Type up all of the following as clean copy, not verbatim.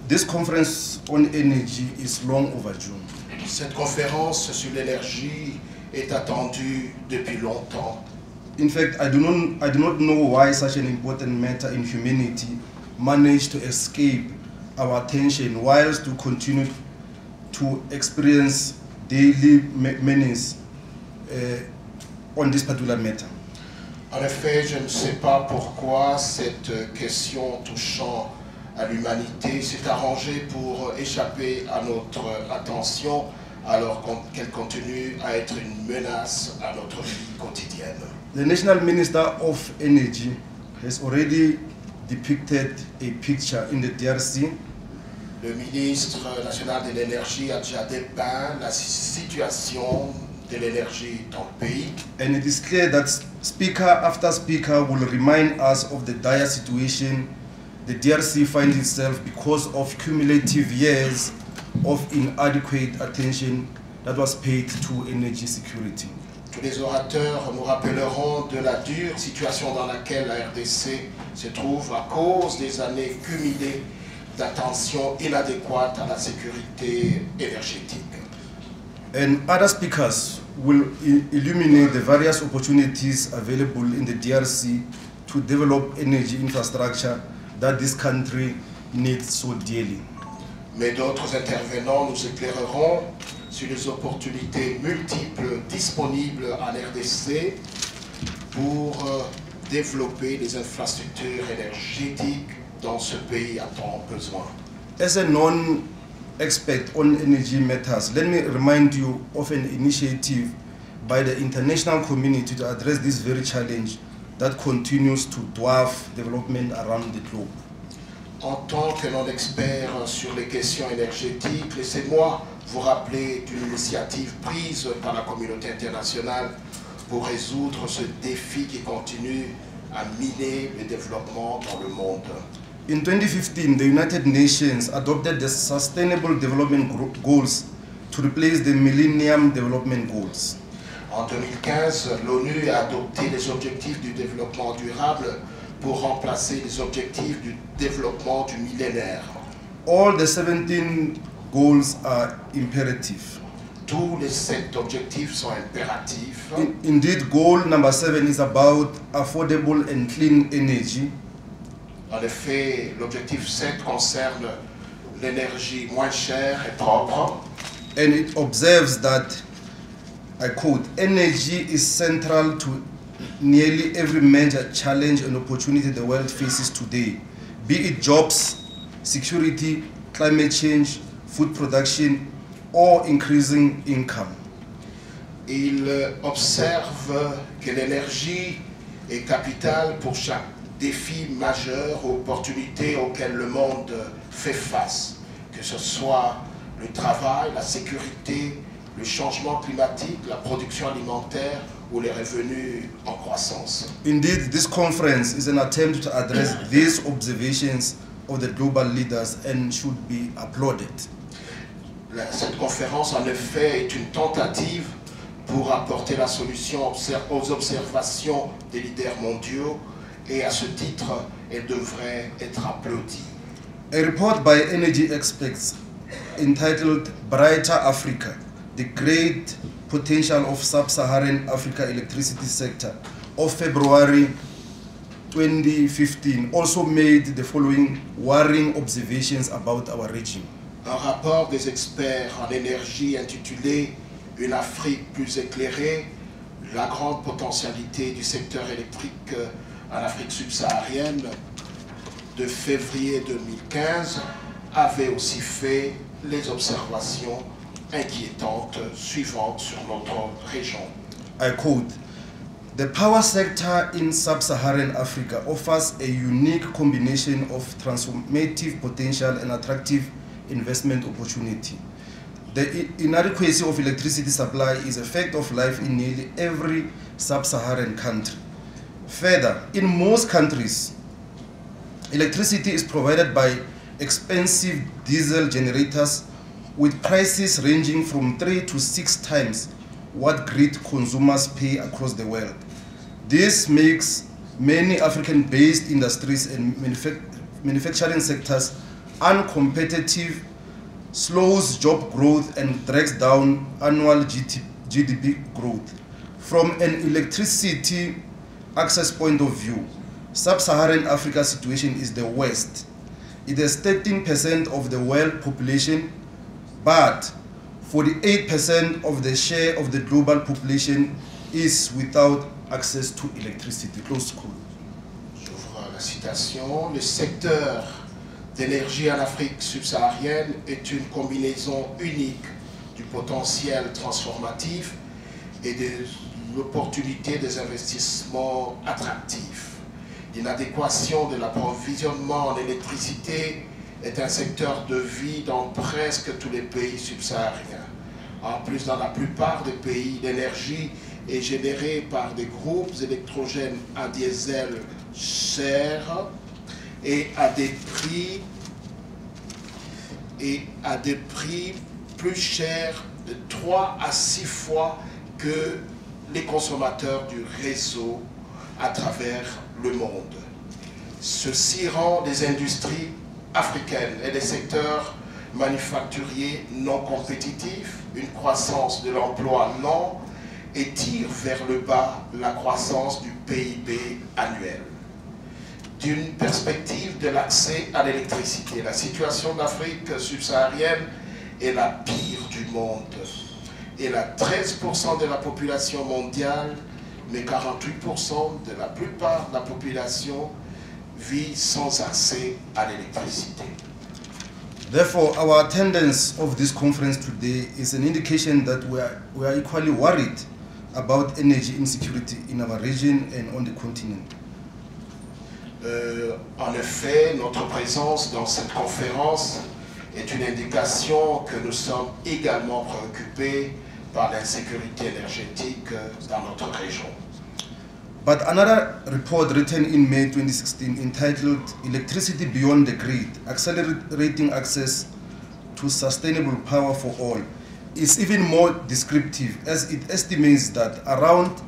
This conference on energy is long overdue. Cette conférence sur l'énergie est attendue depuis longtemps. In fact, I do not know why such an important matter in humanity managed to escape our attention whilst to continue to experience daily menace on this particular matter. En effet, je ne sais pas pourquoi cette question touchant à l'humanité s'est arrangée pour échapper à notre attention alors qu'elle continue à être une menace à notre vie quotidienne. The National Minister of Energy has already depicted a picture in the DRC. Le ministre national de l'énergie a déjà dépeint la situation de l'énergie dans le pays. And it is clear that speaker after speaker will remind us of the dire situation the DRC finds itself because of cumulative years of inadequate attention that was paid to energy security. Tous les orateurs nous rappelleront de la dure situation dans laquelle la RDC se trouve à cause des années cumulées d'attention inadéquate à la sécurité énergétique. And other speakers will illuminate the various opportunities available in the DRC to develop energy infrastructure that this country needs so dearly. Mais d'autres intervenants nous éclaireront sur les opportunités multiples disponibles en RDC pour développer les infrastructures énergétiques dont ce pays a tant besoin. As a non-expert on energy matters, let me remind you of an initiative by the international community to address this very challenge that continues to dwarf development around the globe. En tant que non-expert sur les questions énergétiques, laissez-moi vous rappeler d'une initiative prise par la communauté internationale pour résoudre ce défi qui continue à miner le développement dans le monde. In 2015, the United Nations adopted the Sustainable Development Goals to replace the Millennium Development Goals. En 2015, l'ONU a adopté les objectifs du développement durable pour remplacer les objectifs du développement du millénaire. All the 17 goals are imperative. Tous les 7 objectifs sont impératifs. Indeed, goal number 7 is about affordable and clean energy. En effet, l'objectif 7 concerne l'énergie moins chère et propre. And it observes that, I quote, energy is central to nearly every major challenge and opportunity the world faces today, be it jobs, security, climate change, food production, or increasing income. Il observe que l'énergie est capitale pour chaque défi majeur ou opportunité auquel le monde fait face, que ce soit le travail, la sécurité, le changement climatique, la production alimentaire ou les revenus en croissance. Indeed, this conference is an attempt to address these observations of the global leaders and should be applauded. Cette conférence, en effet, est une tentative pour apporter la solution aux observations des leaders mondiaux et à ce titre, elle devrait être applaudie. A report by energy experts entitled Brighter Africa, the Great Potential of Sub-Saharan Africa Electricity Sector of February 2015 also made the following worrying observations about our region. Un rapport des experts en énergie intitulé « Une Afrique plus éclairée, la grande potentialité du secteur électrique en Afrique subsaharienne » de février 2015 avait aussi fait les observations inquiétantes suivantes sur notre région. I quote, "The power sector in sub-Saharan Africa offers a unique combination of transformative potential and attractive investment opportunity. The inadequacy of electricity supply is a fact of life in nearly every sub-Saharan country. Further, in most countries, electricity is provided by expensive diesel generators with prices ranging from 3 to 6 times what grid consumers pay across the world. This makes many African-based industries and manufacturing sectors uncompetitive, slows job growth and drags down annual GDP growth. From an electricity access point of view, Sub-Saharan Africa's situation is the worst. It has 13% of the world population, but 48% of the share of the global population is without access to electricity. Close quote. J'ouvre la citation. Le secteur d'énergie en Afrique subsaharienne est une combinaison unique du potentiel transformatif et de l'opportunité des investissements attractifs. L'inadéquation de l'approvisionnement en électricité est un secteur de vie dans presque tous les pays subsahariens. En plus, dans la plupart des pays, l'énergie est générée par des groupes électrogènes à diesel chers et à des prix plus chers de 3 à 6 fois que les consommateurs du réseau à travers le monde. Ceci rend des industries africaines et des secteurs manufacturiers non compétitifs, une croissance de l'emploi lent et tire vers le bas la croissance du PIB annuel. D'une perspective de l'accès à l'électricité, la situation de l'Afrique subsaharienne est la pire du monde. Elle a 13% de la population mondiale, mais 48% de la plupart de la population vit sans accès à l'électricité. Therefore, our attendance of this conference today is an indication that we are equally worried about energy insecurity in our region and on the continent. En effet, notre présence dans cette conférence est une indication que nous sommes également préoccupés par l'insécurité énergétique dans notre région. But another report written in May 2016 entitled Electricity Beyond the Grid, Accelerating Access to Sustainable Power for All is even more descriptive, as it estimates that around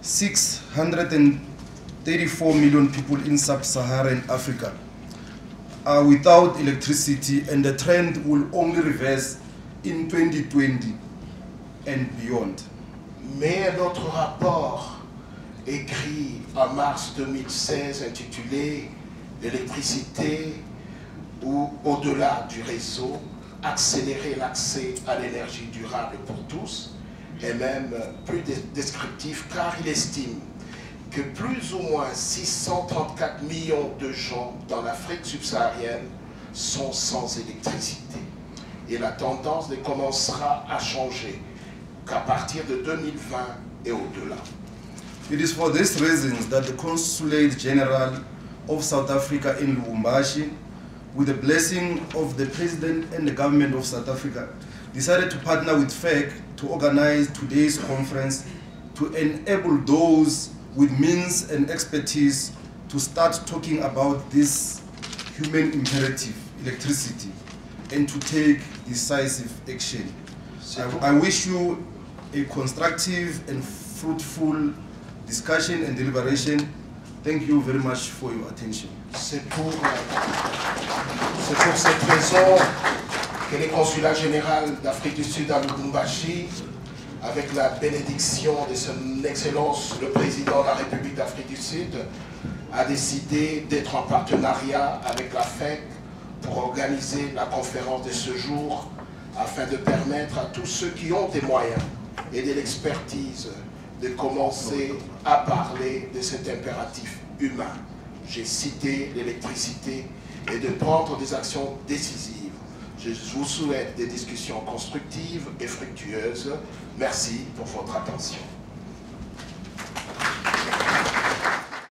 634 million people in sub-Saharan Africa are without electricity, and the trend will only reverse in 2020 and beyond. Mais un autre rapport écrit en mars 2016 intitulé « L'électricité ou au-delà du réseau, accélérer l'accès à l'énergie durable pour tous » est même plus descriptif car il estime que plus ou moins 634 millions de gens dans l'Afrique subsaharienne sont sans électricité. Et la tendance ne commencera à changer qu'à partir de 2020 et au-delà. It is for these reasons that the Consulate General of South Africa in Lubumbashi, with the blessing of the President and the government of South Africa, decided to partner with FEC to organize today's conference to enable those with means and expertise to start talking about this human imperative, electricity, and to take decisive action. I wish you a constructive and fruitful discussion and deliberation. Thank you very much for your attention. C'est pour cette raison que le Consulat général d'Afrique du Sud à Lubumbashi, avec la bénédiction de son Excellence le Président de la République d'Afrique du Sud, a décidé d'être en partenariat avec la FEC pour organiser la conférence de ce jour afin de permettre à tous ceux qui ont des moyens et de l'expertise de commencer à parler de cet impératif humain. J'ai cité l'électricité et de prendre des actions décisives. Je vous souhaite des discussions constructives et fructueuses. Merci pour votre attention.